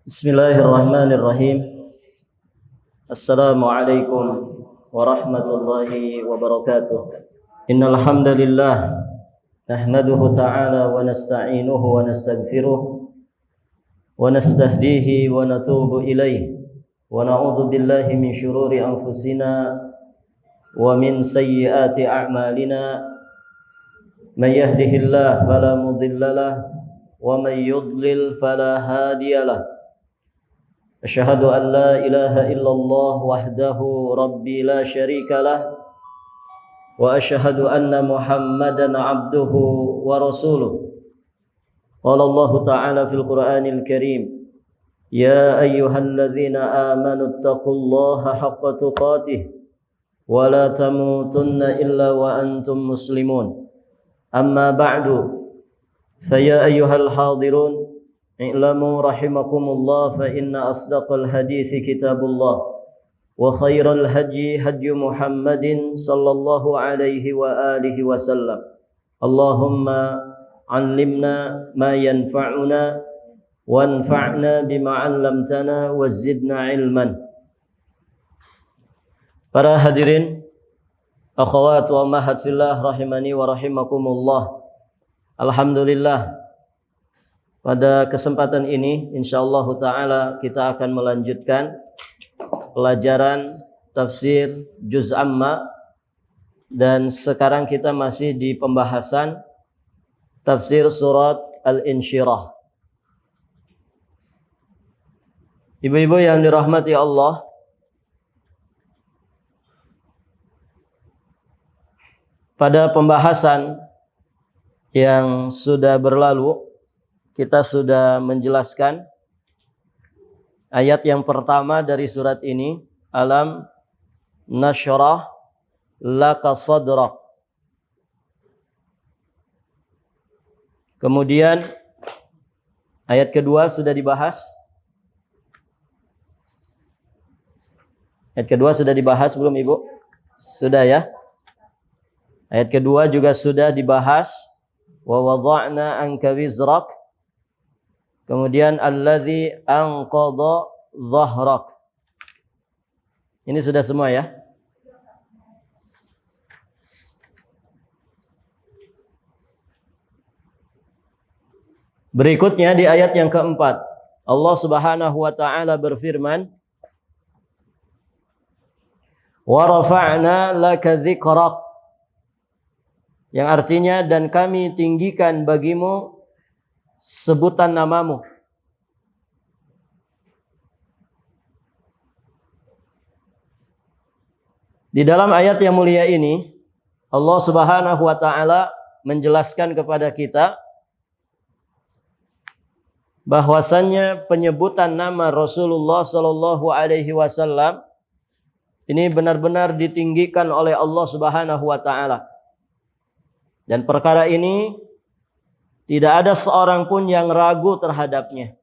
Bismillahirrahmanirrahim. Assalamualaikum warahmatullahi wabarakatuh. Innal hamdalillah nahmaduhu ta'ala wa nasta'inuhu wa nastaghfiruh wa nastahdihi wa natubu ilayh wa na'udzu billahi min shururi anfusina wa min sayyiati a'malina. Man yahdihillahu fala mudilla lahu wa man yudlil fala hadiya lahu. أشهد أن لا إله إلا الله وحده ربي لا شريك له وأشهد أن محمدا عبده ورسوله. قال الله تعالى في القرآن الكريم يا أيها الذين آمنوا اتقوا الله حق تقاته ولا تموتن إلا وأنتم مسلمون. أما بعد فيا أيها الحاضرون اعلموا رحمكم الله فإن أصدق الحديث كتاب الله وخير الهدي هدي محمد صلى الله عليه وآله وسلم. اللهم علمنا ما ينفعنا وانفعنا بما علمتنا وزدنا علما. Para hadirin, akhwat wa ummahat fillah rahimani wa rahimakumullah. Alhamdulillah, pada kesempatan ini insyaallah ta'ala kita akan melanjutkan pelajaran tafsir juz amma, dan sekarang kita masih di pembahasan tafsir surat Al-Insyirah. Ibu-ibu yang dirahmati Allah, pada pembahasan yang sudah berlalu kita sudah menjelaskan ayat yang pertama dari surat ini, alam nashrah laka sadrak. Kemudian ayat kedua sudah dibahas. Ayat kedua sudah dibahas belum Ibu? Sudah ya. Ayat kedua juga sudah dibahas. Wa wada'na anka wizrak. Kemudian alladzi anqadha dhahrak. Ini sudah semua ya? Berikutnya di ayat yang keempat, Allah Subhanahu wa taala berfirman, "Wa rafa'na laka dzikrak." Yang artinya, dan kami tinggikan bagimu sebutan namamu. Di dalam ayat yang mulia ini, Allah Subhanahu wa taala menjelaskan kepada kita bahwasannya penyebutan nama Rasulullah sallallahu alaihi wasallam ini benar-benar ditinggikan oleh Allah Subhanahu wa taala. Dan perkara ini tidak ada seorang pun yang ragu terhadapnya.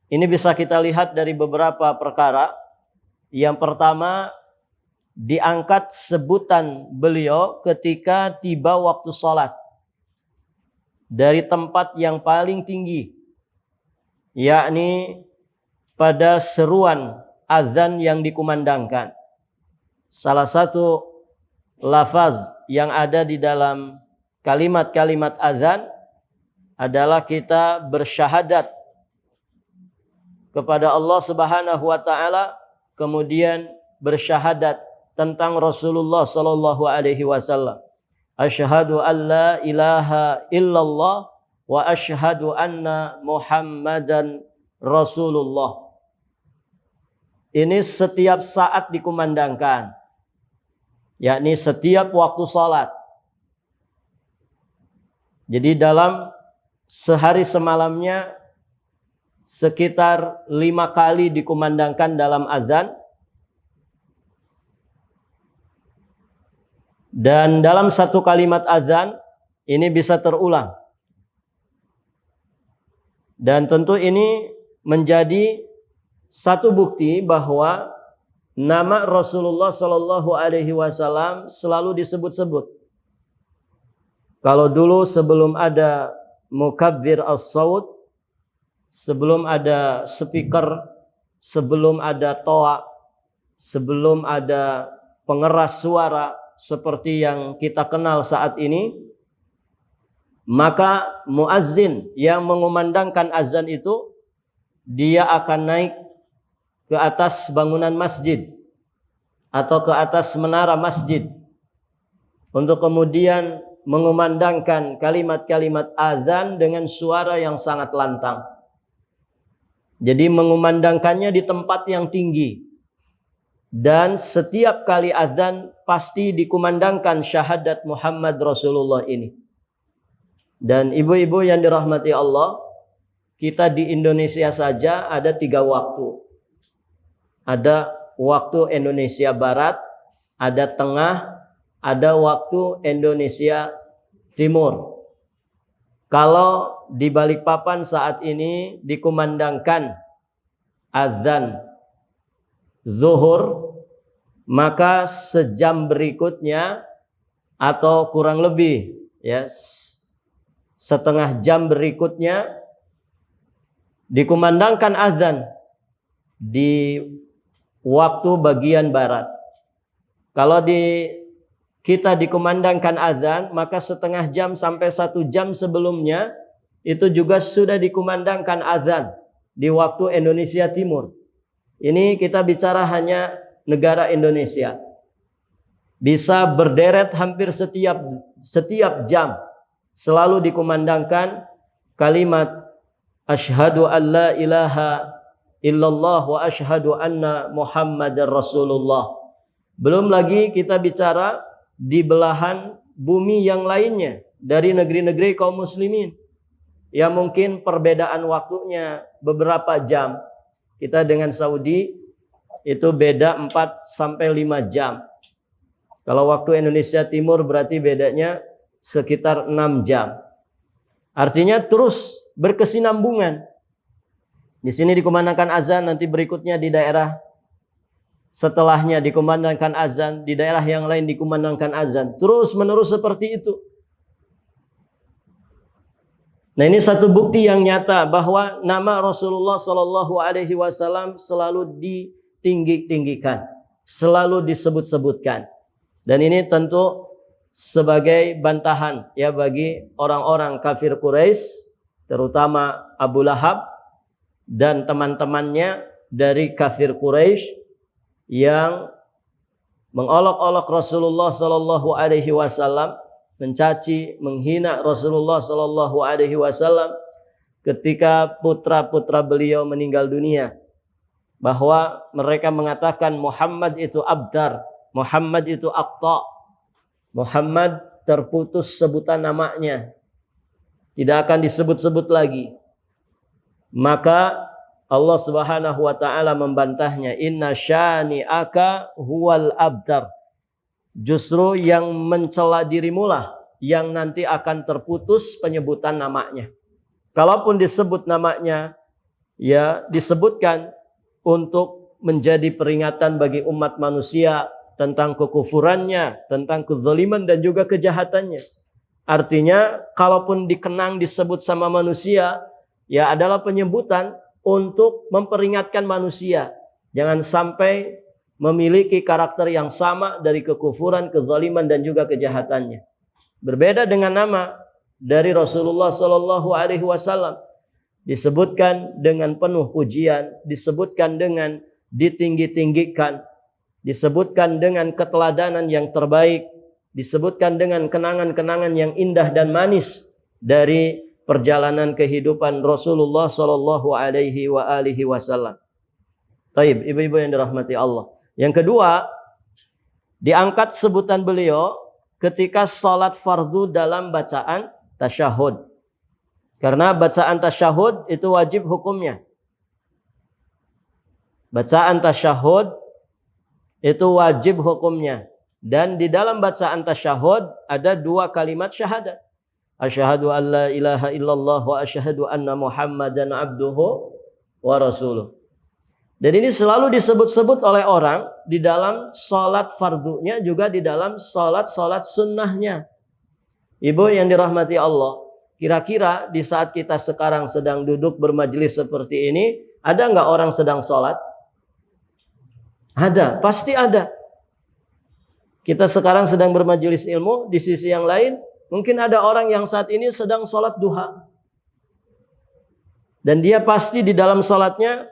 Ini bisa kita lihat dari beberapa perkara. Yang pertama, diangkat sebutan beliau ketika tiba waktu sholat dari tempat yang paling tinggi, yakni pada seruan azan yang dikumandangkan. Salah satu lafaz yang ada di dalam kalimat-kalimat azan adalah kita bersyahadat kepada Allah Subhanahu wa taala, kemudian bersyahadat tentang Rasulullah sallallahu alaihi wasallam. Asyhadu an la ilaha illallah wa asyhadu anna Muhammadan Rasulullah. Ini setiap saat dikumandangkan, yakni setiap waktu salat. Jadi dalam sehari semalamnya sekitar 5 kali dikumandangkan dalam azan. Dan dalam satu kalimat azan ini bisa terulang. Dan tentu ini menjadi satu bukti bahwa nama Rasulullah Shallallahu Alaihi Wasallam selalu disebut-sebut. Kalau dulu sebelum ada mukabbir as-saut, sebelum ada speaker, sebelum ada toa, sebelum ada pengeras suara seperti yang kita kenal saat ini, maka muazzin yang mengumandangkan azan itu dia akan naik ke atas bangunan masjid atau ke atas menara masjid untuk kemudian mengumandangkan kalimat-kalimat azan dengan suara yang sangat lantang. Jadi mengumandangkannya di tempat yang tinggi. Dan setiap kali azan pasti dikumandangkan syahadat Muhammad Rasulullah ini. Dan ibu-ibu yang dirahmati Allah, kita di Indonesia saja ada 3 waktu. Ada waktu Indonesia Barat, ada Tengah, ada waktu Indonesia Timur. Kalau di Balikpapan saat ini dikumandangkan azan zuhur, maka sejam berikutnya atau kurang lebih ya setengah jam berikutnya dikumandangkan azan di waktu bagian barat. Kalau kita dikumandangkan azan, maka setengah jam sampai 1 jam sebelumnya itu juga sudah dikumandangkan azan di waktu Indonesia Timur. Ini kita bicara hanya negara Indonesia. Bisa berderet hampir setiap jam selalu dikumandangkan kalimat asyhadu an la ilaha illallah wa asyhadu anna Muhammadar Rasulullah. Belum lagi kita bicara di belahan bumi yang lainnya dari negeri-negeri kaum muslimin yang mungkin perbedaan waktunya beberapa jam. Kita dengan Saudi itu beda 4 sampai 5 jam. Kalau waktu Indonesia Timur berarti bedanya sekitar 6 jam. Artinya terus berkesinambungan. Di sini dikumandangkan azan, nanti berikutnya di daerah setelahnya dikumandangkan azan, di daerah yang lain dikumandangkan azan. Terus menerus seperti itu. Nah, ini satu bukti yang nyata bahwa nama Rasulullah SAW selalu ditinggi-tinggikan, selalu disebut-sebutkan. Dan ini tentu sebagai bantahan ya bagi orang-orang kafir Quraisy, terutama Abu Lahab dan teman-temannya dari kafir Quraisy yang mengolok-olok Rasulullah SAW, mencaci, menghina Rasulullah SAW ketika putra-putra beliau meninggal dunia, bahwa mereka mengatakan Muhammad itu abdar, Muhammad itu aqta, Muhammad terputus sebutan namanya, tidak akan disebut-sebut lagi. Maka Allah Subhanahu wa taala membantahnya, inna syani'aka huwal abdar. Justru yang mencela dirimulah yang nanti akan terputus penyebutan namanya. Kalaupun disebut namanya, ya disebutkan untuk menjadi peringatan bagi umat manusia tentang kekufurannya, tentang kezaliman dan juga kejahatannya. Artinya, kalaupun dikenang disebut sama manusia, ya adalah penyebutan untuk memperingatkan manusia. Jangan sampai memiliki karakter yang sama dari kekufuran, kezaliman dan juga kejahatannya. Berbeda dengan nama dari Rasulullah SAW, disebutkan dengan penuh pujian, disebutkan dengan ditinggi-tinggikan, disebutkan dengan keteladanan yang terbaik, disebutkan dengan kenangan-kenangan yang indah dan manis dari perjalanan kehidupan Rasulullah SAW. Taib, ibu-ibu yang dirahmati Allah. Yang kedua, diangkat sebutan beliau ketika salat fardu dalam bacaan tasyahud. Karena bacaan tasyahud itu wajib hukumnya. Bacaan tasyahud itu wajib hukumnya. Dan di dalam bacaan tasyahud ada 2 kalimat syahadat. Asyhadu an la ilaha illallah wa asyhadu anna Muhammadan abduhu wa rasuluh. Dan ini selalu disebut-sebut oleh orang di dalam salat fardunya, juga di dalam salat-salat sunnahnya. Ibu yang dirahmati Allah, kira-kira di saat kita sekarang sedang duduk bermajelis seperti ini, ada nggak orang sedang sholat? Ada, pasti ada. Kita sekarang sedang bermajelis ilmu, di sisi yang lain mungkin ada orang yang saat ini sedang sholat duha. Dan dia pasti di dalam sholatnya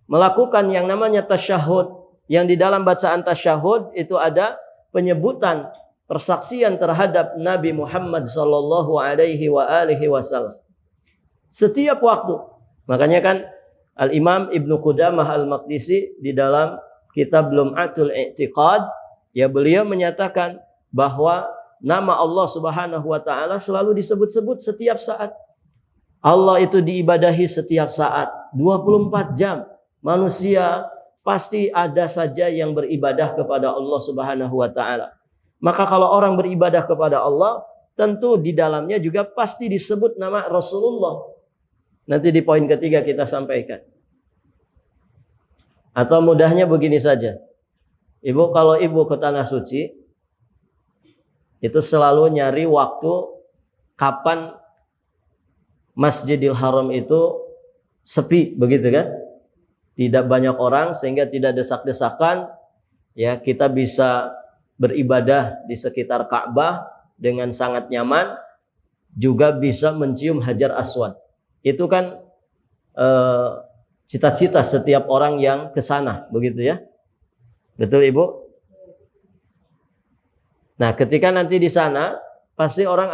melakukan yang namanya tasyahud. Yang di dalam bacaan tasyahud itu ada penyebutan persaksian terhadap Nabi Muhammad sallallahu alaihi wasallam. Setiap waktu. Makanya kan Al-Imam Ibnu Qudamah Al-Maqdisi di dalam kitab Lum'atul I'tiqad, ya beliau menyatakan bahwa nama Allah Subhanahu wa taala selalu disebut-sebut setiap saat. Allah itu diibadahi setiap saat, 24 jam. Manusia pasti ada saja yang beribadah kepada Allah Subhanahu wa taala. Maka kalau orang beribadah kepada Allah, tentu di dalamnya juga pasti disebut nama Rasulullah. Nanti di poin ketiga kita sampaikan. Atau mudahnya begini saja. Ibu, kalau ibu ke Tanah Suci, itu selalu nyari waktu kapan Masjidil Haram itu sepi, begitu kan? Tidak banyak orang sehingga tidak desak-desakan, ya kita bisa beribadah di sekitar Ka'bah dengan sangat nyaman, juga bisa mencium Hajar Aswad. Itu kan cita-cita setiap orang yang ke sana, begitu ya. Betul Ibu? Nah, ketika nanti di sana pasti orang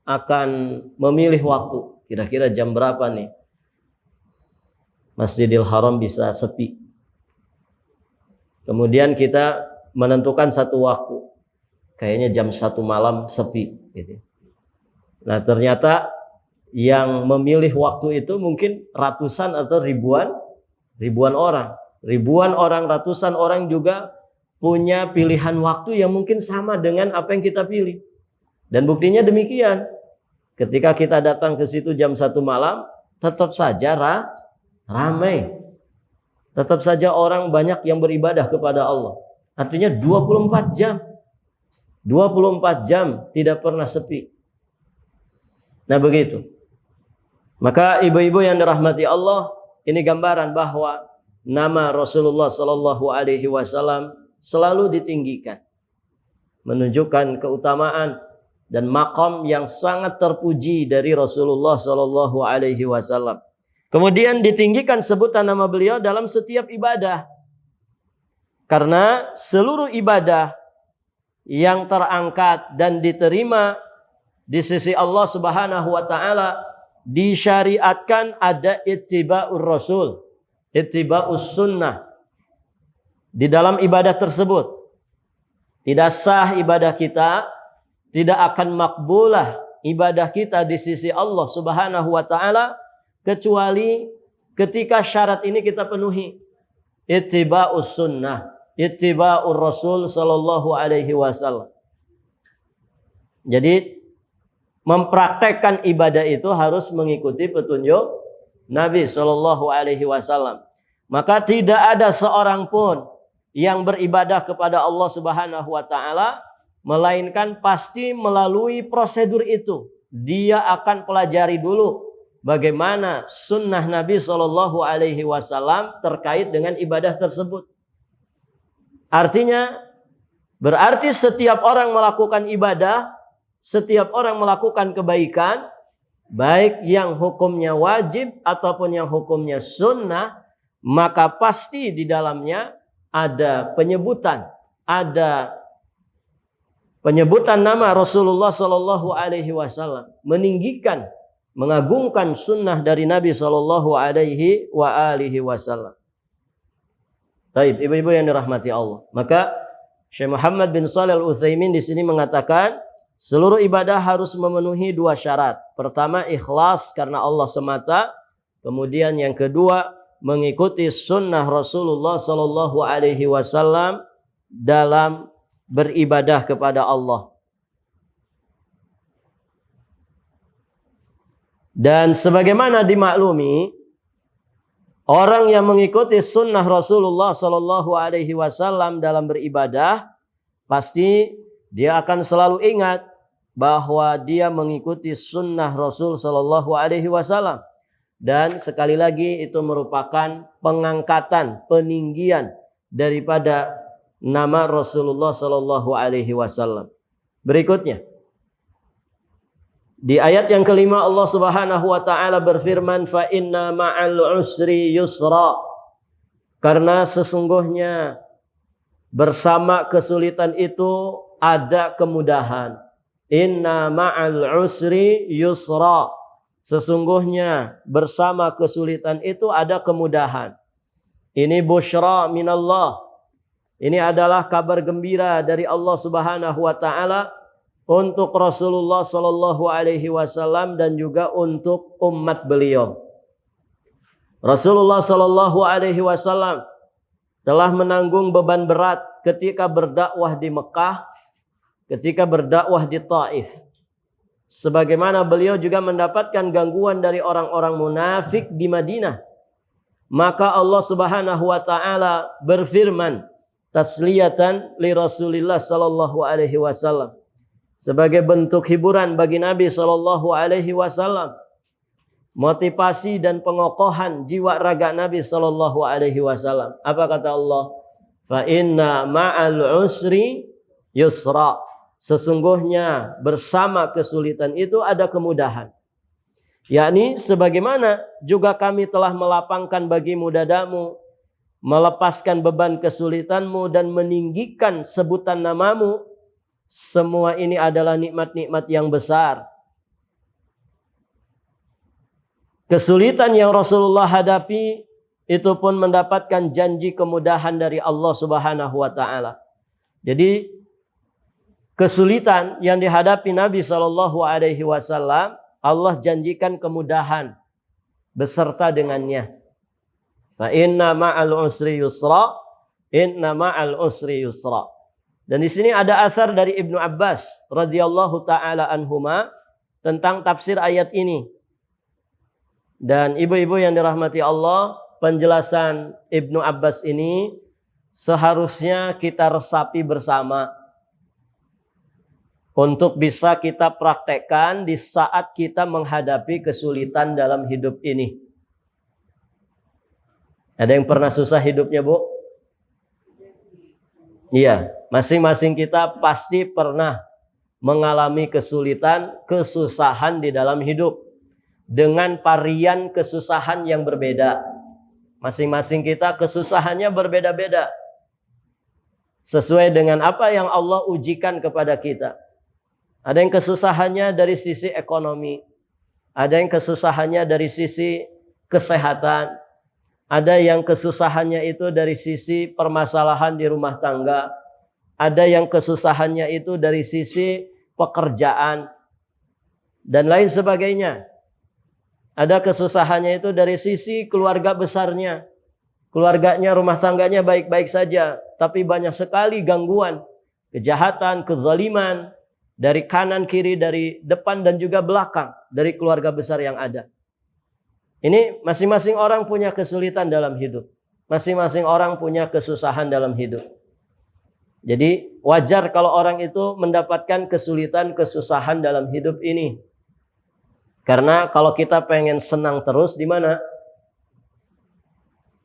akan memilih waktu. Kira-kira jam berapa nih Masjidil Haram bisa sepi. Kemudian kita menentukan satu waktu. Kayaknya jam 1 malam sepi gitu. Nah, ternyata yang memilih waktu itu mungkin ratusan atau ribuan orang. Ribuan orang, ratusan orang juga punya pilihan waktu yang mungkin sama dengan apa yang kita pilih. Dan buktinya demikian. Ketika kita datang ke situ jam 1 malam, tetap saja ramai. Tetap saja orang banyak yang beribadah kepada Allah. Artinya 24 jam. 24 jam tidak pernah sepi. Nah begitu. Maka ibu-ibu yang dirahmati Allah, ini gambaran bahwa nama Rasulullah sallallahu alaihi wasallam selalu ditinggikan. Menunjukkan keutamaan dan maqam yang sangat terpuji dari Rasulullah sallallahu alaihi wasallam. Kemudian ditinggikan sebutan nama beliau dalam setiap ibadah. Karena seluruh ibadah yang terangkat dan diterima di sisi Allah Subhanahu wa taala disyariatkan ada ittiba'ur rasul, ittiba'us sunnah di dalam ibadah tersebut. Tidak sah ibadah kita, tidak akan makbulah ibadah kita di sisi Allah Subhanahu wa taala kecuali ketika syarat ini kita penuhi. Ittiba'us sunnah, ittiba'ur rasul sallallahu alaihi wasallam. Jadi mempraktekkan ibadah itu harus mengikuti petunjuk Nabi sallallahu alaihi wasallam. Maka tidak ada seorang pun yang beribadah kepada Allah Subhanahu wa taala melainkan pasti melalui prosedur itu. Dia akan pelajari dulu bagaimana sunnah Nabi sallallahu alaihi wasallam terkait dengan ibadah tersebut. Artinya berarti setiap orang melakukan ibadah, setiap orang melakukan kebaikan, baik yang hukumnya wajib ataupun yang hukumnya sunnah, maka pasti di dalamnya ada penyebutan nama Rasulullah sallallahu alaihi wasallam, meninggikan, mengagungkan sunnah dari Nabi sallallahu alaihi wasallam. Baik, ibu-ibu yang dirahmati Allah. Maka Syekh Muhammad bin Shalih Al-Utsaimin di sini mengatakan seluruh ibadah harus memenuhi 2 syarat. Pertama, ikhlas karena Allah semata. Kemudian yang kedua, mengikuti sunnah Rasulullah sallallahu alaihi wasallam dalam beribadah kepada Allah. Dan sebagaimana dimaklumi, orang yang mengikuti sunnah Rasulullah sallallahu alaihi wasallam dalam beribadah, pasti dia akan selalu ingat bahwa dia mengikuti sunnah Rasul Sallallahu Alaihi Wasallam. Dan sekali lagi itu merupakan pengangkatan, peninggian daripada nama Rasulullah Sallallahu Alaihi Wasallam. Berikutnya, di ayat yang kelima Allah Subhanahu Wa Taala berfirman, fa inna ma'al usri yusra. Karena sesungguhnya bersama kesulitan itu ada kemudahan. Inna ma'al usri yusra. Sesungguhnya bersama kesulitan itu ada kemudahan. Ini busyra minallah. Ini adalah kabar gembira dari Allah Subhanahu wa taala untuk Rasulullah sallallahu alaihi wasallam dan juga untuk umat beliau. Rasulullah sallallahu alaihi wasallam telah menanggung beban berat ketika berdakwah di Mekah, ketika berdakwah di Taif. Sebagaimana beliau juga mendapatkan gangguan dari orang-orang munafik di Madinah. Maka Allah Subhanahu wa taala berfirman tasliyatan li Rasulillah sallallahu alaihi wasallam, sebagai bentuk hiburan bagi Nabi sallallahu alaihi wasallam, motivasi dan pengokohan jiwa raga Nabi sallallahu alaihi wasallam. Apa kata Allah? Fa inna ma'al usri yusra. Sesungguhnya bersama kesulitan itu ada kemudahan. Yakni sebagaimana juga kami telah melapangkan bagimu dadamu, melepaskan beban kesulitanmu dan meninggikan sebutan namamu. Semua ini adalah nikmat-nikmat yang besar. Kesulitan yang Rasulullah hadapi itu pun mendapatkan janji kemudahan dari Allah Subhanahu wa taala. Jadi kesulitan yang dihadapi Nabi Shallallahu Alaihi Wasallam, Allah janjikan kemudahan beserta dengannya. Fa inna ma'al usri yusra, inna ma'al usri yusra. Dan di sini ada asar dari Ibnu Abbas radhiyallahu taala anhuma tentang tafsir ayat ini. Dan ibu-ibu yang dirahmati Allah, penjelasan Ibnu Abbas ini seharusnya kita resapi bersama untuk bisa kita praktekkan di saat kita menghadapi kesulitan dalam hidup ini. Ada yang pernah susah hidupnya, Bu? Iya, masing-masing kita pasti pernah mengalami kesulitan, kesusahan di dalam hidup dengan varian kesusahan yang berbeda. Masing-masing kita kesusahannya berbeda-beda sesuai dengan apa yang Allah ujikan kepada kita. Ada yang kesusahannya dari sisi ekonomi, ada yang kesusahannya dari sisi kesehatan, ada yang kesusahannya itu dari sisi permasalahan di rumah tangga, ada yang kesusahannya itu dari sisi pekerjaan, dan lain sebagainya. Ada kesusahannya itu dari sisi keluarga besarnya, keluarganya, rumah tangganya baik-baik saja, tapi banyak sekali gangguan, kejahatan, kezaliman, dari kanan, kiri, dari depan dan juga belakang dari keluarga besar yang ada. Ini masing-masing orang punya kesulitan dalam hidup. Masing-masing orang punya kesusahan dalam hidup. Jadi wajar kalau orang itu mendapatkan kesulitan, kesusahan dalam hidup ini. Karena kalau kita pengen senang terus di mana?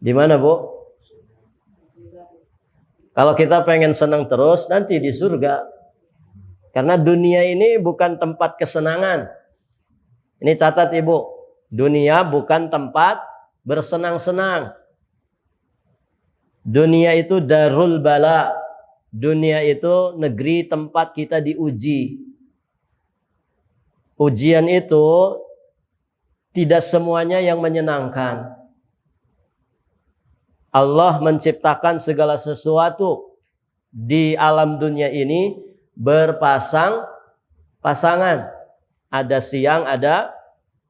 Di mana, Bu? Kalau kita pengen senang terus nanti di surga. Karena dunia ini bukan tempat kesenangan. Ini catat Ibu. Dunia bukan tempat bersenang-senang. Dunia itu darul bala. Dunia itu negeri tempat kita diuji. Ujian itu tidak semuanya yang menyenangkan. Allah menciptakan segala sesuatu di alam dunia ini berpasang-pasangan. Ada siang, ada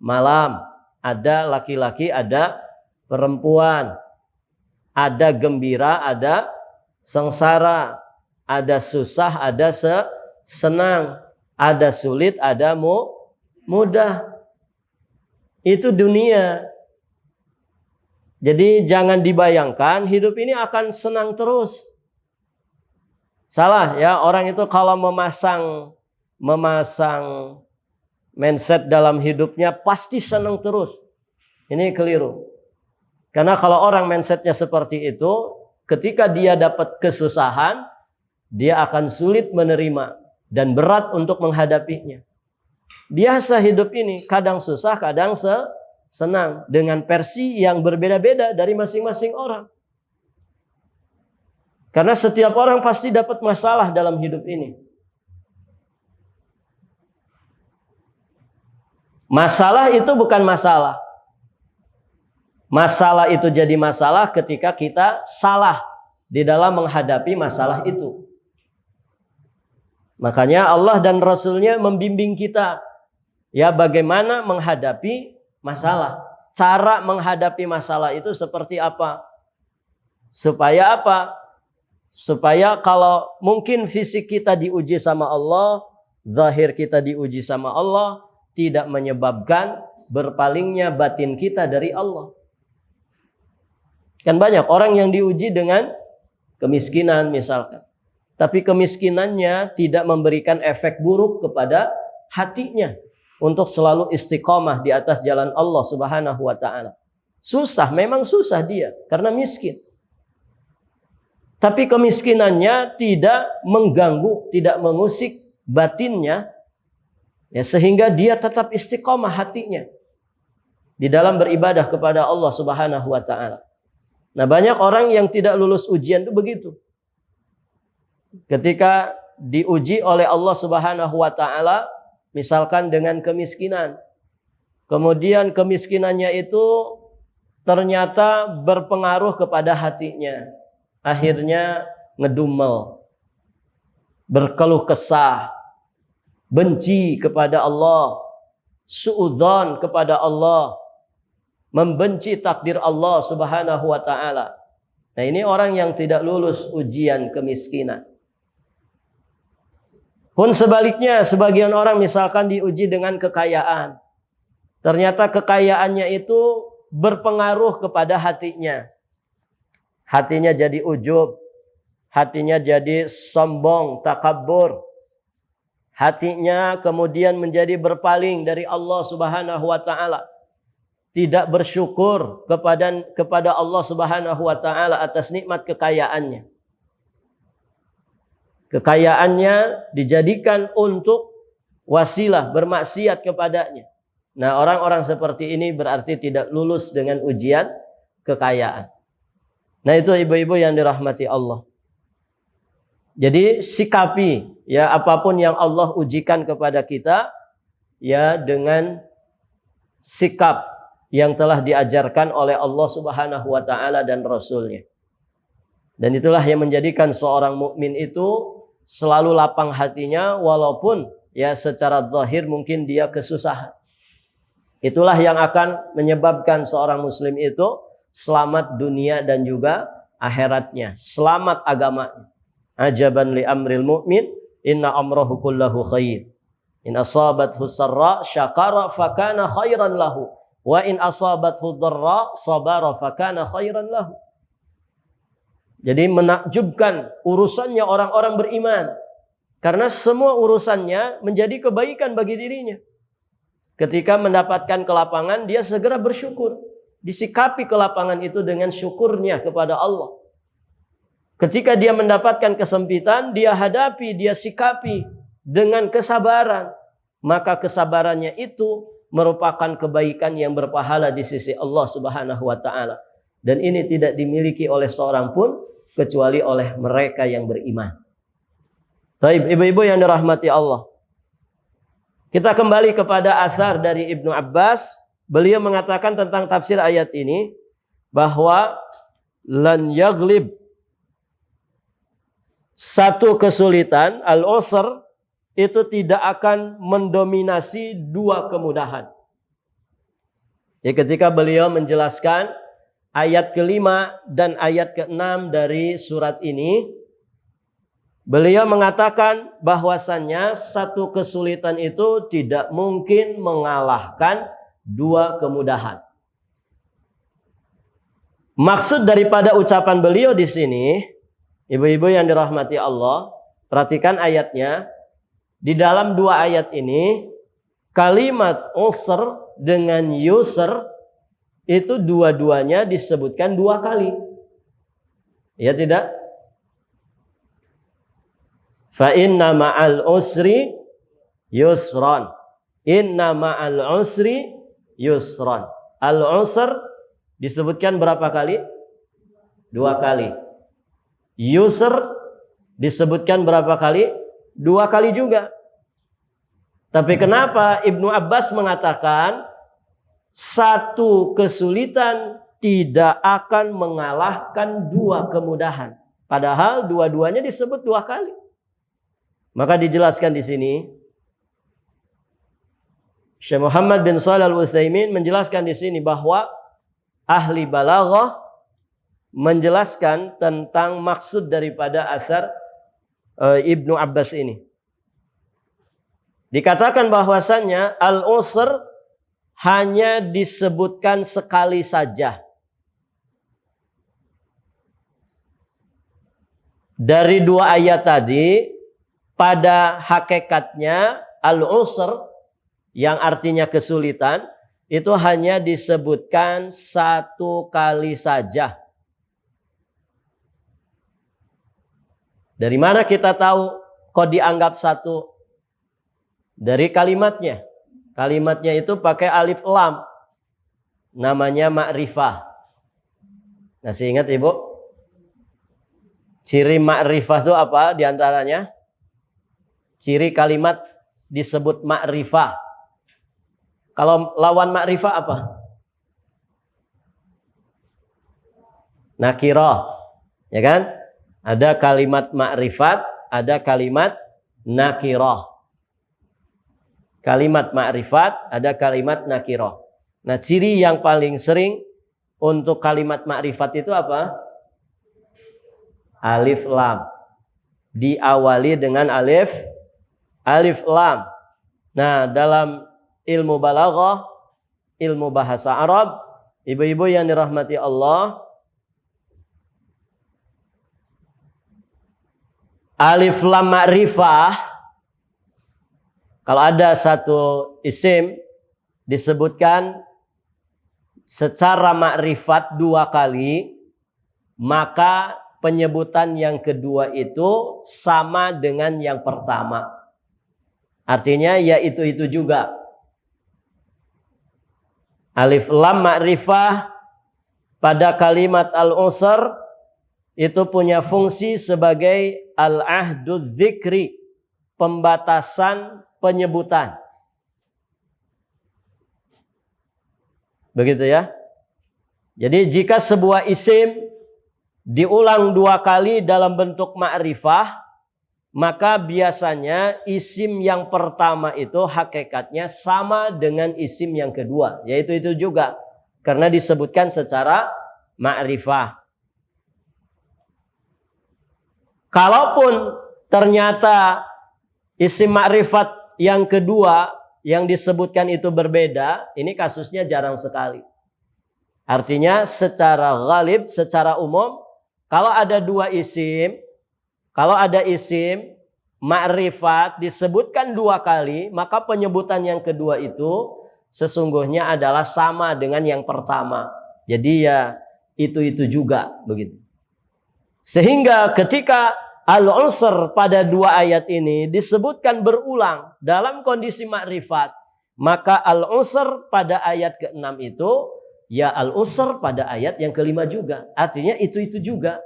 malam. Ada laki-laki, ada perempuan. Ada gembira, ada sengsara. Ada susah, ada senang. Ada sulit, ada mudah. Itu dunia. Jadi jangan dibayangkan hidup ini akan senang terus. Salah ya, orang itu kalau memasang memasang mindset dalam hidupnya pasti senang terus. Ini keliru. Karena kalau orang mindsetnya seperti itu, ketika dia dapat kesusahan, dia akan sulit menerima dan berat untuk menghadapinya. Biasa hidup ini, kadang susah, kadang senang, dengan versi yang berbeda-beda dari masing-masing orang. Karena setiap orang pasti dapat masalah dalam hidup ini. Masalah itu bukan masalah. Masalah itu jadi masalah ketika kita salah di dalam menghadapi masalah itu. Makanya Allah dan Rasul-Nya membimbing kita, ya, bagaimana menghadapi masalah. Cara menghadapi masalah itu seperti apa? Supaya apa? Supaya kalau mungkin fisik kita diuji sama Allah, zahir kita diuji sama Allah, tidak menyebabkan berpalingnya batin kita dari Allah. Kan banyak orang yang diuji dengan kemiskinan misalkan. Tapi kemiskinannya tidak memberikan efek buruk kepada hatinya untuk selalu istiqomah di atas jalan Allah Subhanahu wa taala. Susah, memang susah dia karena miskin. Tapi kemiskinannya tidak mengganggu, tidak mengusik batinnya, ya, sehingga dia tetap istiqomah hatinya di dalam beribadah kepada Allah Subhanahu wa taala. Nah, banyak orang yang tidak lulus ujian itu begitu. Ketika diuji oleh Allah Subhanahu wa taala, misalkan dengan kemiskinan, kemudian kemiskinannya itu ternyata berpengaruh kepada hatinya, akhirnya ngedumel, berkeluh kesah, benci kepada Allah, suudzon kepada Allah, membenci takdir Allah Subhanahu wa taala. Nah, ini orang yang tidak lulus ujian kemiskinan. Pun sebaliknya, sebagian orang misalkan diuji dengan kekayaan. Ternyata kekayaannya itu berpengaruh kepada hatinya. Hatinya jadi ujub, hatinya jadi sombong, takabur. Hatinya kemudian menjadi berpaling dari Allah Subhanahu wa taala. Tidak bersyukur kepada Allah Subhanahu wa taala atas nikmat kekayaannya. Kekayaannya dijadikan untuk wasilah bermaksiat kepadanya. Nah, orang-orang seperti ini berarti tidak lulus dengan ujian kekayaan. Nah, itu ibu-ibu yang dirahmati Allah. Jadi sikapi, ya, apapun yang Allah ujikan kepada kita, ya, dengan sikap yang telah diajarkan oleh Allah Subhanahu wa taala dan Rasul-Nya. Dan itulah yang menjadikan seorang mukmin itu selalu lapang hatinya, walaupun, ya, secara zahir mungkin dia kesusahan. Itulah yang akan menyebabkan seorang muslim itu selamat dunia dan juga akhiratnya, selamat agamanya. Ajaban li amril mu'min, inna amrahu kullahu khair. In asabathu sarra syakara fakana khairan lahu, wa in asabathu dharra sabara fakana khairan lahu. Jadi menakjubkan urusannya orang-orang beriman, karena semua urusannya menjadi kebaikan bagi dirinya. Ketika mendapatkan kelapangan, dia segera bersyukur. Disikapi kelapangan itu dengan syukurnya kepada Allah. Ketika dia mendapatkan kesempitan, dia hadapi, dia sikapi dengan kesabaran. Maka kesabarannya itu merupakan kebaikan yang berpahala di sisi Allah Subhanahu wa taala. Dan ini tidak dimiliki oleh seorang pun kecuali oleh mereka yang beriman. Baik, ibu-ibu yang dirahmati Allah. Kita kembali kepada asar dari Ibnu Abbas. Beliau mengatakan tentang tafsir ayat ini bahwa lan yaglib, satu kesulitan, al-usr, itu tidak akan mendominasi dua kemudahan. Ya, ketika beliau menjelaskan ayat ke-5 dan ayat ke-6 dari surat ini, beliau mengatakan bahwasannya satu kesulitan itu tidak mungkin mengalahkan dua kemudahan. Maksud daripada ucapan beliau di sini, ibu-ibu yang dirahmati Allah, perhatikan ayatnya. di dalam dua ayat ini kalimat usr dengan yusr itu dua-duanya disebutkan dua kali. Ya tidak? Fa inna ma'al usri yusran. Inna ma'al usri yusran. Al-usr disebutkan berapa kali? Dua kali. Yusr disebutkan berapa kali? Dua kali juga. Tapi kenapa Ibnu Abbas mengatakan satu kesulitan tidak akan mengalahkan dua kemudahan? Padahal dua-duanya disebut dua kali. Maka dijelaskan di sini, Syekh Muhammad bin Shalih Al-Utsaimin menjelaskan di sini bahwa ahli balaghah menjelaskan tentang maksud daripada asar Ibnu Abbas ini. Dikatakan bahwasannya al-usr hanya disebutkan sekali saja. Dari dua ayat tadi, pada hakikatnya al-usr yang artinya kesulitan itu hanya disebutkan satu kali saja. Dari mana kita tahu kok dianggap satu? Dari kalimatnya. Kalimatnya itu pakai alif lam. Namanya ma'rifah. Masih ingat Ibu? Ciri ma'rifah itu apa diantaranya? Ciri kalimat disebut ma'rifah. Kalau lawan ma'rifah apa? Nakirah. Ya kan? Ada kalimat ma'rifat, ada kalimat nakirah. Kalimat ma'rifat, ada kalimat nakirah. Nah, ciri yang paling sering untuk kalimat ma'rifat itu apa? Alif lam. Diawali dengan alif lam. Nah, dalam ilmu balaghah, ilmu bahasa Arab, ibu-ibu yang dirahmati Allah, alif lam ma'rifah, kalau ada satu isim disebutkan secara ma'rifat dua kali, maka penyebutan yang kedua itu sama dengan yang pertama. Artinya ya itu juga. Alif lam ma'rifah pada kalimat al-usr itu punya fungsi sebagai al-ahdudz dzikri, pembatasan penyebutan. Begitu ya. Jadi jika sebuah isim diulang dua kali dalam bentuk ma'rifah, maka biasanya isim yang pertama itu hakikatnya sama dengan isim yang kedua. Yaitu itu juga. Karena disebutkan secara ma'rifah. Kalaupun ternyata isim ma'rifat yang kedua yang disebutkan itu berbeda, ini kasusnya jarang sekali. Artinya secara ghalib, secara umum, kalau ada dua isim, kalau ada isim ma'rifat disebutkan dua kali, maka penyebutan yang kedua itu sesungguhnya adalah sama dengan yang pertama. Jadi ya itu juga begitu. Sehingga ketika al-usr pada dua ayat ini disebutkan berulang dalam kondisi ma'rifat, maka al-usr pada ayat ke-6 itu ya al-usr pada ayat yang ke-5 juga. Artinya itu juga.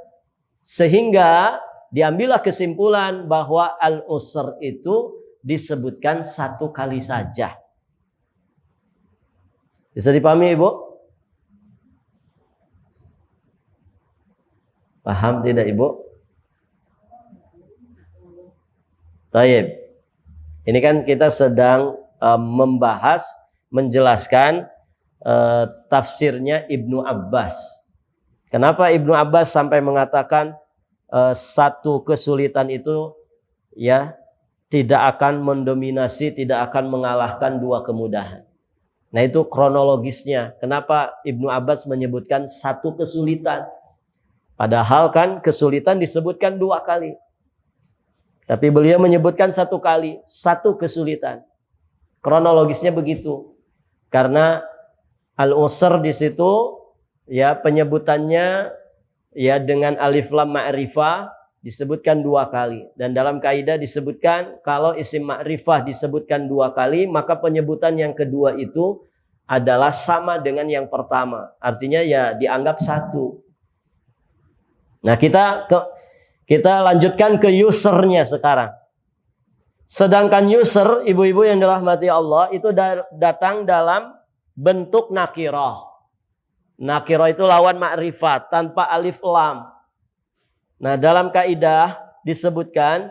Sehingga diambillah kesimpulan bahwa al-usr itu disebutkan satu kali saja. Bisa dipahami Ibu? Paham tidak Ibu? Taib. Ini kan kita sedang membahas, menjelaskan tafsirnya Ibnu Abbas. Kenapa Ibnu Abbas sampai mengatakan satu kesulitan itu ya tidak akan mendominasi, tidak akan mengalahkan dua kemudahan. Nah itu kronologisnya. Kenapa Ibnu Abbas menyebutkan satu kesulitan? Padahal kan kesulitan disebutkan dua kali. Tapi beliau menyebutkan satu kali, satu kesulitan. Kronologisnya begitu. Karena al-usr di situ ya penyebutannya ya dengan alif lam ma'rifah disebutkan 2 kali. Dan dalam kaidah disebutkan kalau isim ma'rifah disebutkan 2 kali, maka penyebutan yang kedua itu adalah sama dengan yang pertama. Artinya ya dianggap satu. Nah, kita lanjutkan ke usernya sekarang. Sedangkan user, ibu-ibu yang dirahmati Allah, itu datang dalam bentuk nakirah. Nakirah itu lawan ma'rifat, tanpa alif lam. Nah, dalam kaidah disebutkan,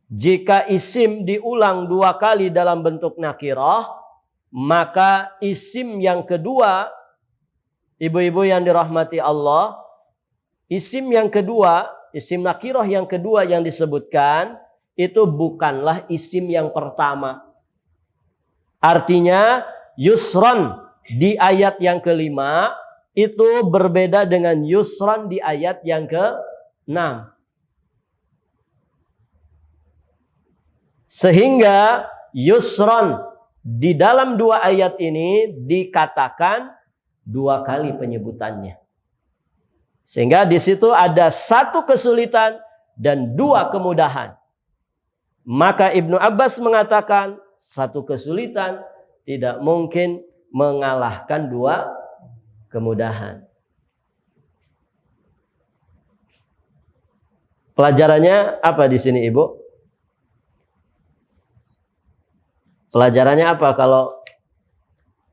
jika isim diulang 2 kali dalam bentuk nakirah, maka isim yang kedua, ibu-ibu yang dirahmati Allah, isim yang kedua, isim nakirah yang kedua yang disebutkan itu bukanlah isim yang pertama. Artinya yusron di ayat yang kelima itu berbeda dengan yusron di ayat yang ke-6. Sehingga yusron di dalam 2 ayat ini dikatakan 2 kali penyebutannya. Sehingga di situ ada 1 kesulitan dan 2 kemudahan. Maka Ibnu Abbas mengatakan 1 kesulitan tidak mungkin mengalahkan 2 kemudahan. Pelajarannya apa di sini, Ibu? Pelajarannya apa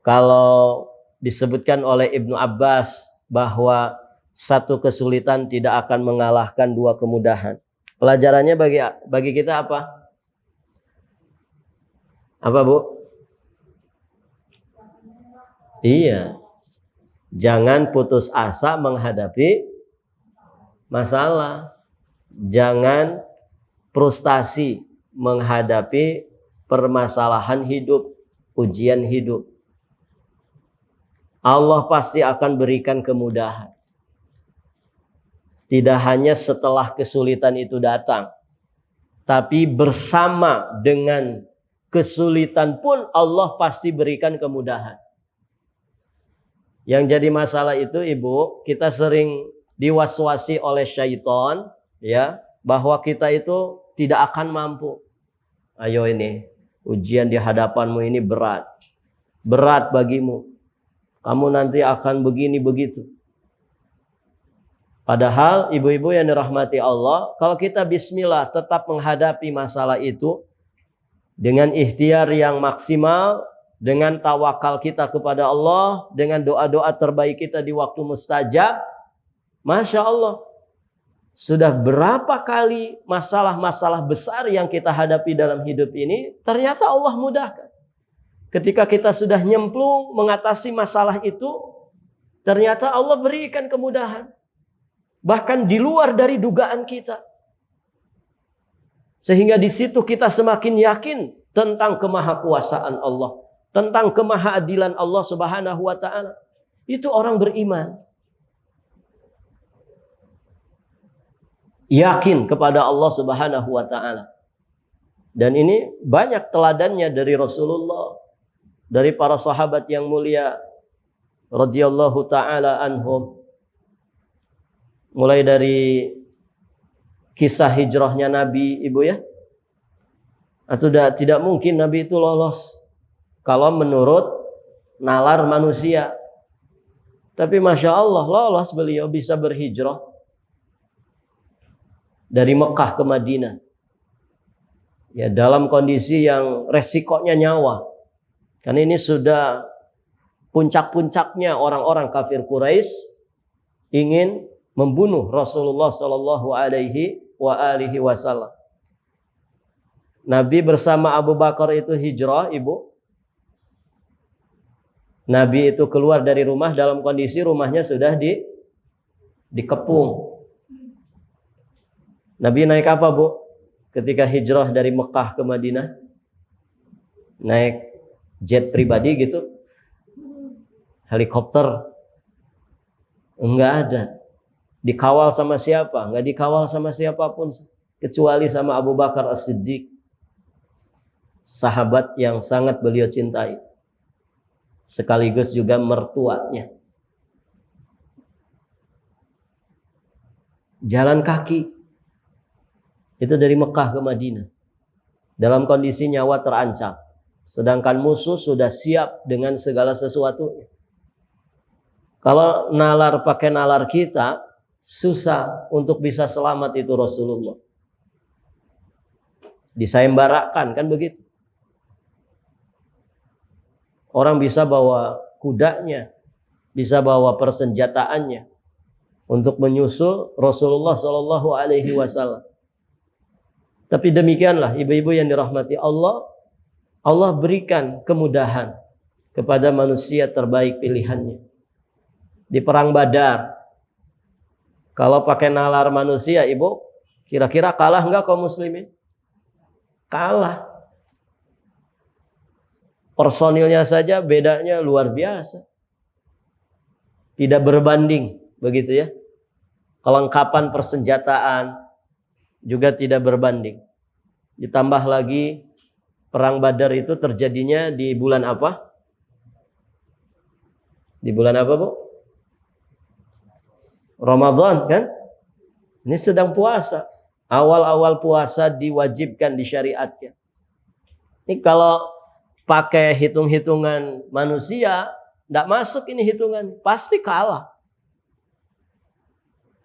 kalau disebutkan oleh Ibnu Abbas bahwa 1 kesulitan tidak akan mengalahkan 2 kemudahan. Pelajarannya bagi kita apa? Apa, Bu? Iya. Jangan putus asa menghadapi masalah. Jangan frustasi menghadapi permasalahan hidup, ujian hidup. Allah pasti akan berikan kemudahan. Tidak hanya setelah kesulitan itu datang, tapi bersama dengan kesulitan pun Allah pasti berikan kemudahan. Yang jadi masalah itu, Ibu, kita sering diwaswasi oleh syaitan, ya, bahwa kita itu tidak akan mampu. Ayo ini, ujian di hadapanmu ini berat. Berat bagimu. Kamu nanti akan begini begitu. Padahal ibu-ibu yang dirahmati Allah, kalau kita bismillah tetap menghadapi masalah itu dengan ikhtiar yang maksimal, dengan tawakal kita kepada Allah, dengan doa-doa terbaik kita di waktu mustajab, Masya Allah, sudah berapa kali masalah-masalah besar yang kita hadapi dalam hidup ini, ternyata Allah mudahkan. Ketika kita sudah nyemplung mengatasi masalah itu, ternyata Allah berikan kemudahan. Bahkan di luar dari dugaan kita. Sehingga di situ kita semakin yakin tentang kemahakuasaan Allah, tentang kemahaadilan Allah Subhanahu wa taala. Itu orang beriman. Yakin kepada Allah Subhanahu wa taala. Dan ini banyak teladannya dari Rasulullah, dari para sahabat yang mulia radhiyallahu taala anhum. Mulai dari kisah hijrahnya Nabi, Ibu ya. Atau tidak mungkin Nabi itu lolos kalau menurut nalar manusia. Tapi Masya Allah lolos, beliau bisa berhijrah dari Mekah ke Madinah. Ya, dalam kondisi yang resikonya nyawa. Karena ini sudah puncak-puncaknya orang-orang kafir Quraisy ingin membunuh Rasulullah Shallallahu Alaihi Wasallam. Nabi bersama Abu Bakar itu hijrah, Ibu. Nabi itu keluar dari rumah dalam kondisi rumahnya sudah dikepung. Nabi naik apa, Bu? Ketika hijrah dari Mekah ke Madinah, naik jet pribadi gitu, helikopter? Enggak ada. Dikawal sama siapa? Enggak dikawal sama siapapun. kecuali sama Abu Bakar As-Siddiq, sahabat yang sangat beliau cintai, sekaligus juga mertuanya. Jalan kaki itu dari Mekah ke Madinah dalam kondisi nyawa terancam, sedangkan musuh sudah siap dengan segala sesuatunya. Kalau nalar pakai nalar kita, susah untuk bisa selamat itu Rasulullah. Disayembarakan, kan begitu. Orang bisa bawa kudanya, bisa bawa persenjataannya untuk menyusul Rasulullah Shallallahu Alaihi Wasallam. Tapi demikianlah ibu-ibu yang dirahmati Allah, Allah berikan kemudahan kepada manusia terbaik pilihannya. Di perang Badar, kalau pakai nalar manusia, ibu, kira-kira kalah enggak kaum muslimin? Kalah. Personilnya saja bedanya luar biasa. Tidak berbanding, begitu ya. Kelengkapan persenjataan juga tidak berbanding. Ditambah lagi perang Badar itu terjadinya di bulan apa? Di bulan apa, Bu? Ramadan, kan? Ini sedang puasa. Awal-awal puasa diwajibkan, disyariatkan. Ini kalau pakai hitung-hitungan manusia, tidak masuk ini hitungan. Pasti kalah.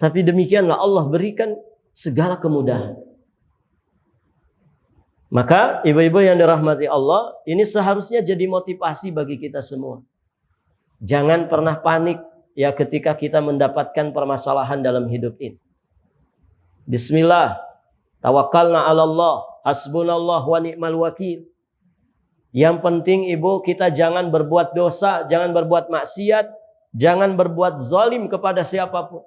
Tapi demikianlah Allah berikan segala kemudahan. Maka ibu-ibu yang dirahmati Allah, ini seharusnya jadi motivasi bagi kita semua. Jangan pernah panik ya ketika kita mendapatkan permasalahan dalam hidup ini. Bismillah, tawakkalna 'ala Allah, hasbunallah wa ni'mal wakil. Yang penting ibu, kita jangan berbuat dosa, jangan berbuat maksiat, jangan berbuat zalim kepada siapapun.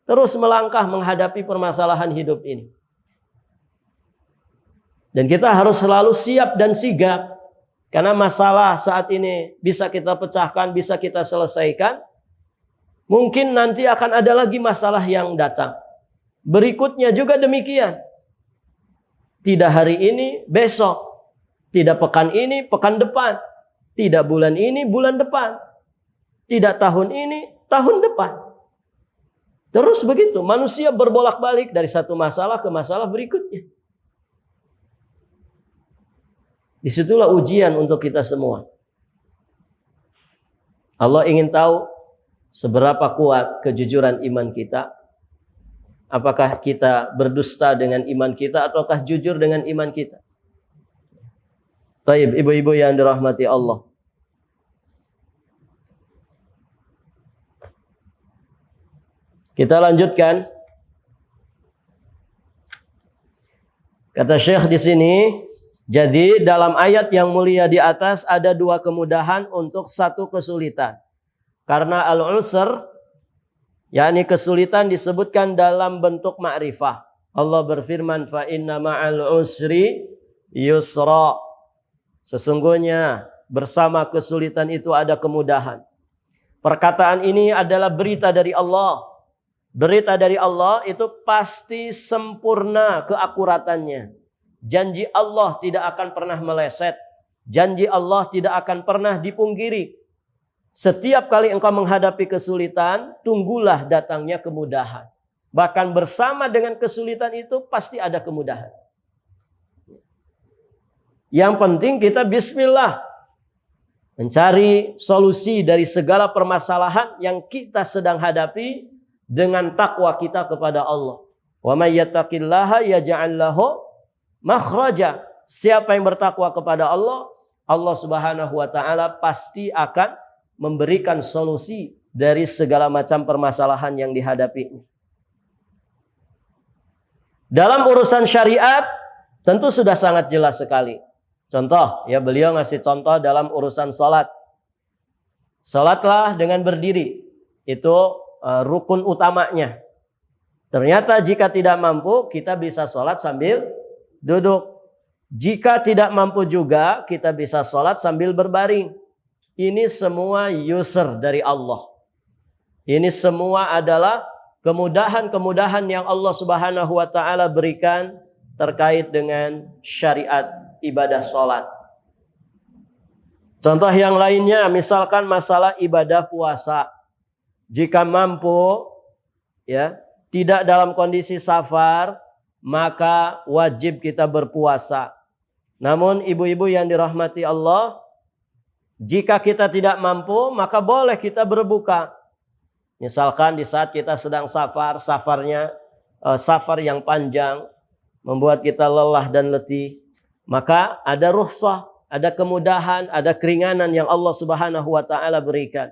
Terus melangkah menghadapi permasalahan hidup ini. Dan kita harus selalu siap dan sigap. Karena masalah saat ini bisa kita pecahkan, bisa kita selesaikan. Mungkin nanti akan ada lagi masalah yang datang. Berikutnya juga demikian. Tidak hari ini, besok. Tidak pekan ini, pekan depan. Tidak bulan ini, bulan depan. Tidak tahun ini, tahun depan. Terus begitu, manusia berbolak-balik dari satu masalah ke masalah berikutnya. Disitulah ujian untuk kita semua. Allah ingin tahu seberapa kuat kejujuran iman kita. Apakah kita berdusta dengan iman kita ataukah jujur dengan iman kita? Baik, ibu-ibu yang dirahmati Allah. Kita lanjutkan. Kata Syekh di sini, jadi dalam ayat yang mulia di atas ada dua kemudahan untuk satu kesulitan. Karena al-usr, yakni kesulitan disebutkan dalam bentuk ma'rifah. Allah berfirman, fa inna ma'al usri yusra. Sesungguhnya bersama kesulitan itu ada kemudahan. Perkataan ini adalah berita dari Allah. Berita dari Allah itu pasti sempurna keakuratannya. Janji Allah tidak akan pernah meleset. Janji Allah tidak akan pernah dipungkiri. Setiap kali engkau menghadapi kesulitan, tunggulah datangnya kemudahan. Bahkan bersama dengan kesulitan itu pasti ada kemudahan. Yang penting kita bismillah. Mencari solusi dari segala permasalahan yang kita sedang hadapi dengan takwa kita kepada Allah. Wa may yattaqillaha yaj'al lahu makhraja. Siapa yang bertakwa kepada Allah, Allah Subhanahu wa taala pasti akan memberikan solusi dari segala macam permasalahan yang dihadapi. Dalam urusan syariat tentu sudah sangat jelas sekali. Contoh, ya beliau ngasih contoh dalam urusan salat. Salatlah dengan berdiri. Itu rukun utamanya. Ternyata jika tidak mampu, kita bisa salat sambil duduk. Jika tidak mampu juga, kita bisa salat sambil berbaring. Ini semua yusr dari Allah. Ini semua adalah kemudahan-kemudahan yang Allah Subhanahu wa taala berikan terkait dengan syariat ibadah salat. Contoh yang lainnya misalkan masalah ibadah puasa. Jika mampu ya, tidak dalam kondisi safar, maka wajib kita berpuasa. Namun ibu-ibu yang dirahmati Allah, jika kita tidak mampu, maka boleh kita berbuka. Misalkan di saat kita sedang safar, safar yang panjang, membuat kita lelah dan letih, maka ada rukhsah, ada kemudahan, ada keringanan yang Allah Subhanahu wa taala berikan.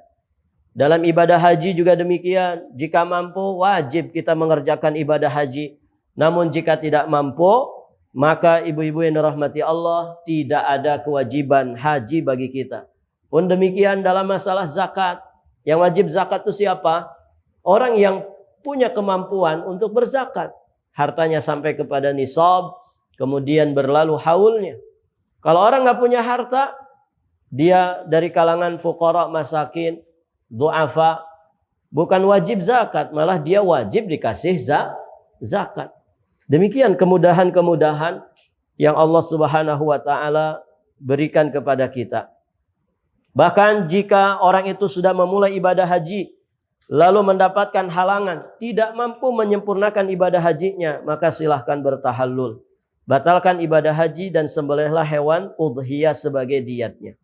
Dalam ibadah haji juga demikian. Jika mampu, wajib kita mengerjakan ibadah haji. Namun jika tidak mampu, maka ibu-ibu yang dirahmati Allah, tidak ada kewajiban haji bagi kita. Pun demikian dalam masalah zakat. Yang wajib zakat itu siapa? Orang yang punya kemampuan untuk berzakat. Hartanya sampai kepada nisab, kemudian berlalu haulnya. Kalau orang nggak punya harta, dia dari kalangan fuqara, masakin, du'afa, bukan wajib zakat, malah dia wajib dikasih zakat. Demikian kemudahan-kemudahan yang Allah Subhanahu wa taala berikan kepada kita. Bahkan jika orang itu sudah memulai ibadah haji, lalu mendapatkan halangan, tidak mampu menyempurnakan ibadah hajinya, maka silahkan bertahallul. Batalkan ibadah haji dan sembelihlah hewan udhiyah sebagai diatnya.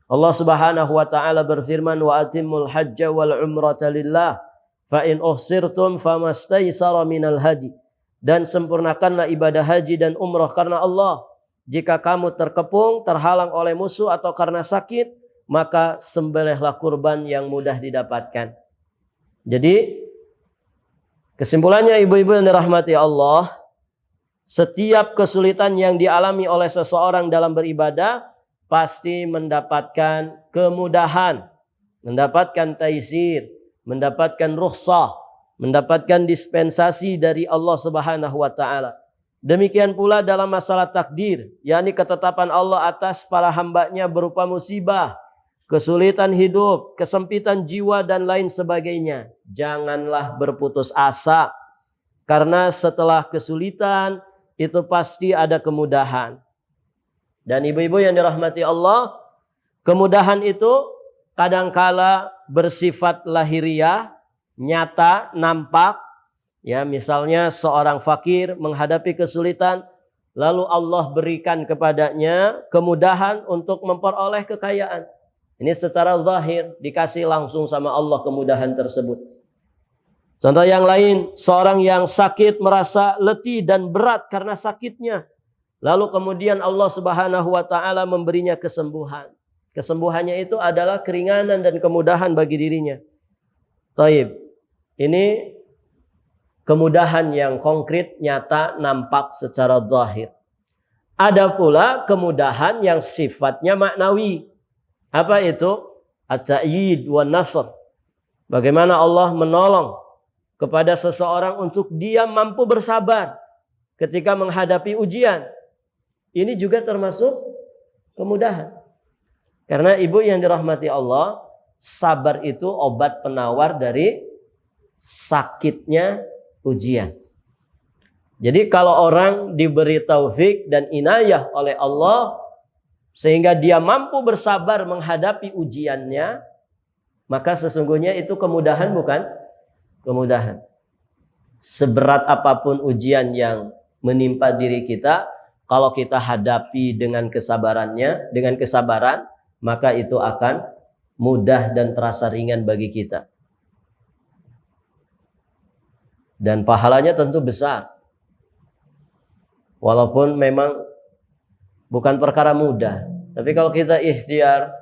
Allah Subhanahu wa taala berfirman, wa atimmul hajja wal umrata lillah fa in uhsirtum famastaysara minal hadi. Dan sempurnakanlah ibadah haji dan umrah karena Allah. Jika kamu terkepung, terhalang oleh musuh atau karena sakit, maka sembelihlah kurban yang mudah didapatkan. Jadi kesimpulannya ibu-ibu yang dirahmati Allah, setiap kesulitan yang dialami oleh seseorang dalam beribadah pasti mendapatkan kemudahan, mendapatkan taisir, mendapatkan rukhsah, mendapatkan dispensasi dari Allah Subhanahu wa taala. Demikian pula dalam masalah takdir, yakni ketetapan Allah atas para hambanya berupa musibah, kesulitan hidup, kesempitan jiwa dan lain sebagainya. Janganlah berputus asa, karena setelah kesulitan itu pasti ada kemudahan. Dan ibu-ibu yang dirahmati Allah, kemudahan itu kadangkala bersifat lahiriah, nyata, nampak. Ya, misalnya seorang fakir menghadapi kesulitan, lalu Allah berikan kepadanya kemudahan untuk memperoleh kekayaan. Ini secara zahir dikasih langsung sama Allah kemudahan tersebut. Contoh yang lain, seorang yang sakit merasa letih dan berat karena sakitnya. Lalu kemudian Allah Subhanahu wa taala memberinya kesembuhan. Kesembuhannya itu adalah keringanan dan kemudahan bagi dirinya. Taib. Ini kemudahan yang konkret, nyata, nampak secara zahir. Ada pula kemudahan yang sifatnya maknawi. Apa itu? At-ta'yid wa nasr. Bagaimana Allah menolong kepada seseorang untuk dia mampu bersabar ketika menghadapi ujian. Ini juga termasuk kemudahan. Karena ibu yang dirahmati Allah, sabar itu obat penawar dari sakitnya ujian. Jadi kalau orang diberi taufik dan inayah oleh Allah, sehingga dia mampu bersabar menghadapi ujiannya, maka sesungguhnya itu kemudahan, bukan? Kemudahan. Seberat apapun ujian yang menimpa diri kita, kalau kita hadapi dengan kesabarannya, dengan kesabaran, maka itu akan mudah dan terasa ringan bagi kita. Dan pahalanya tentu besar. Walaupun memang bukan perkara mudah. Tapi kalau kita ikhtiar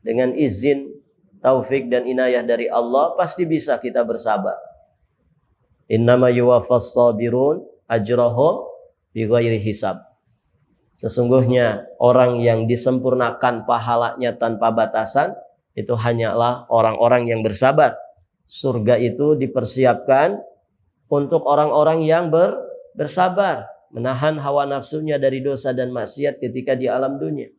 dengan izin, taufik dan inayah dari Allah, pasti bisa kita bersabar. Innama yuwaffas sabirun ajrahum bighairi hisab. Sesungguhnya orang yang disempurnakan pahalanya tanpa batasan, itu hanyalah orang-orang yang bersabar. Surga itu dipersiapkan untuk orang-orang yang bersabar, menahan hawa nafsunya dari dosa dan maksiat ketika di alam dunia.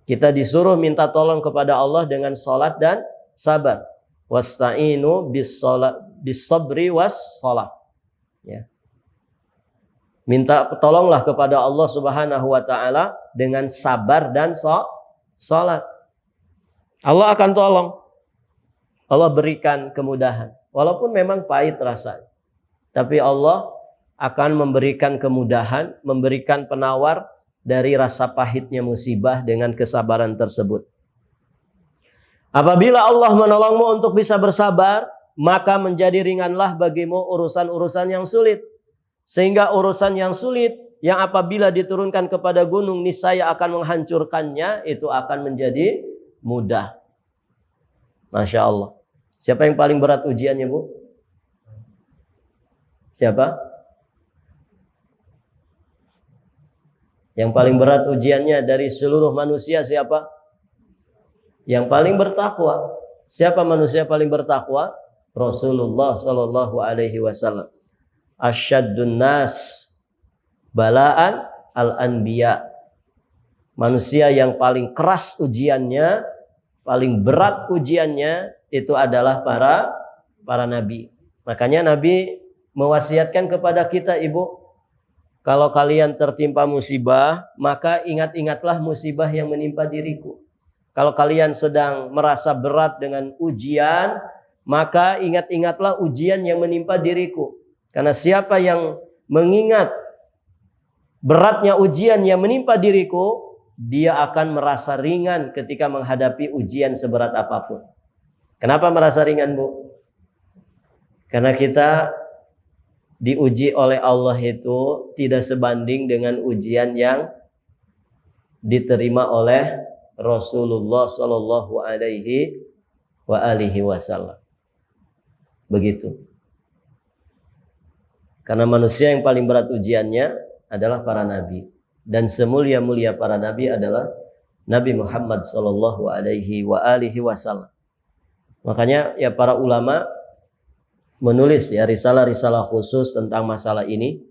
Kita disuruh minta tolong kepada Allah dengan salat dan sabar. Wasta'inu bis salat bis-sabri was-shalah. Ya. Minta tolonglah kepada Allah Subhanahu wa taala dengan sabar dan salat. Allah akan tolong. Allah berikan kemudahan. Walaupun memang pahit rasanya. Tapi Allah akan memberikan kemudahan, memberikan penawar dari rasa pahitnya musibah dengan kesabaran tersebut. Apabila Allah menolongmu untuk bisa bersabar, maka menjadi ringanlah bagimu urusan-urusan yang sulit. Sehingga urusan yang sulit yang apabila diturunkan kepada gunung niscaya akan menghancurkannya, itu akan menjadi mudah. Masya Allah. Siapa yang paling berat ujiannya, Bu? Siapa? Yang paling berat ujiannya dari seluruh manusia siapa? Yang paling bertakwa. Siapa manusia paling bertakwa? Rasulullah sallallahu alaihi wasallam. Asyaddun nas balaan al-anbiya. Manusia yang paling keras ujiannya, paling berat ujiannya itu adalah para nabi. Makanya Nabi mewasiatkan kepada kita, Ibu, kalau kalian tertimpa musibah, maka ingat-ingatlah musibah yang menimpa diriku. Kalau kalian sedang merasa berat dengan ujian, maka ingat-ingatlah ujian yang menimpa diriku. Karena siapa yang mengingat beratnya ujian yang menimpa diriku, dia akan merasa ringan ketika menghadapi ujian seberat apapun. Kenapa merasa ringan, Bu? Karena kita diuji oleh Allah itu tidak sebanding dengan ujian yang diterima oleh Rasulullah Shallallahu Alaihi Wasallam. Begitu. Karena manusia yang paling berat ujiannya adalah para nabi, dan semulia-mulia para nabi adalah Nabi Muhammad Shallallahu Alaihi Wasallam. Makanya ya para ulama menulis ya risalah-risalah khusus tentang masalah ini,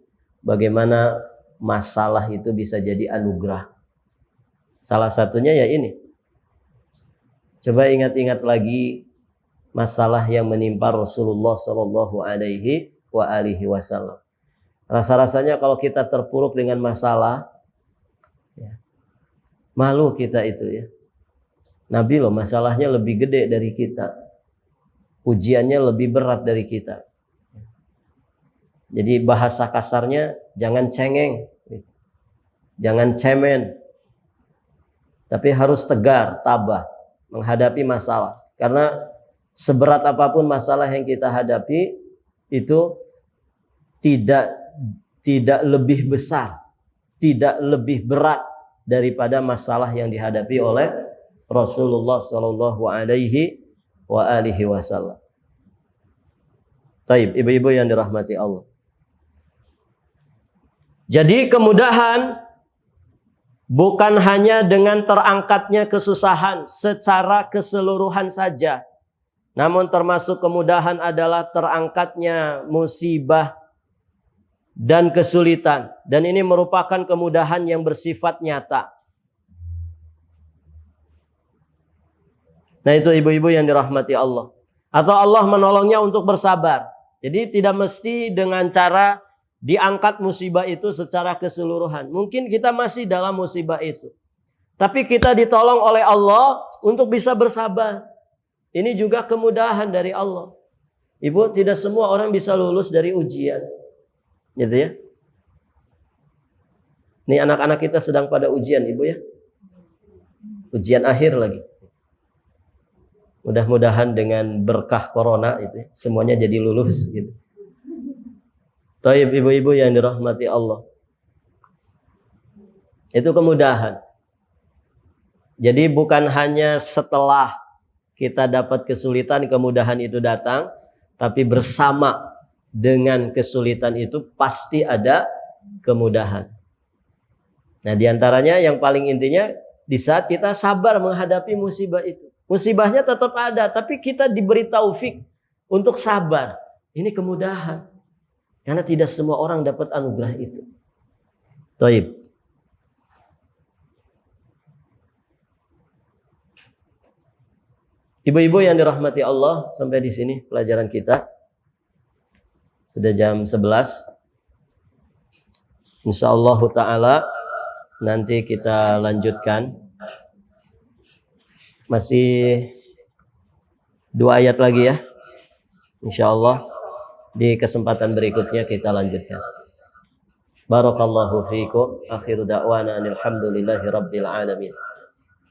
bagaimana masalah itu bisa jadi anugerah. Salah satunya ya ini. Coba ingat-ingat lagi masalah yang menimpa Rasulullah Shallallahu Alaihi Wasallam. Rasa-rasanya kalau kita terpuruk dengan masalah, ya, malu kita itu ya. Nabi loh masalahnya lebih gede dari kita. Ujiannya lebih berat dari kita. Jadi bahasa kasarnya jangan cengeng, jangan cemen, tapi harus tegar, tabah menghadapi masalah. Karena seberat apapun masalah yang kita hadapi itu tidak lebih besar, tidak lebih berat daripada masalah yang dihadapi oleh Rasulullah Shallallahu Alaihi Wasallam. Taib, ibu-ibu yang dirahmati Allah. Jadi kemudahan bukan hanya dengan terangkatnya kesusahan secara keseluruhan saja, namun termasuk kemudahan adalah terangkatnya musibah dan kesulitan. Dan ini merupakan kemudahan yang bersifat nyata. Nah itu ibu-ibu yang dirahmati Allah. Atau Allah menolongnya untuk bersabar. Jadi tidak mesti dengan cara diangkat musibah itu secara keseluruhan. Mungkin kita masih dalam musibah itu, tapi kita ditolong oleh Allah untuk bisa bersabar. Ini juga kemudahan dari Allah. Ibu, tidak semua orang bisa lulus dari ujian. Gitu ya. Ini anak-anak kita sedang pada ujian, Ibu ya. Ujian akhir lagi. Mudah-mudahan dengan berkah corona itu ya, semuanya jadi lulus gitu. Taib, ibu-ibu yang dirahmati Allah. Itu kemudahan. Jadi bukan hanya setelah kita dapat kesulitan kemudahan itu datang, tapi bersama dengan kesulitan itu pasti ada kemudahan. Nah, diantaranya yang paling intinya di saat kita sabar menghadapi musibah itu. Musibahnya tetap ada, tapi kita diberi taufik untuk sabar. Ini kemudahan. Karena tidak semua orang dapat anugerah itu. Taib. Ibu-ibu yang dirahmati Allah, sampai di sini pelajaran kita. Sudah jam 11. Insyaallah taala nanti kita lanjutkan. Masih 2 ayat lagi ya. Insyaallah di kesempatan berikutnya kita lanjutkan. Barakallahu fiikum. Akhiru da'wana alhamdulillahi rabbil alamin.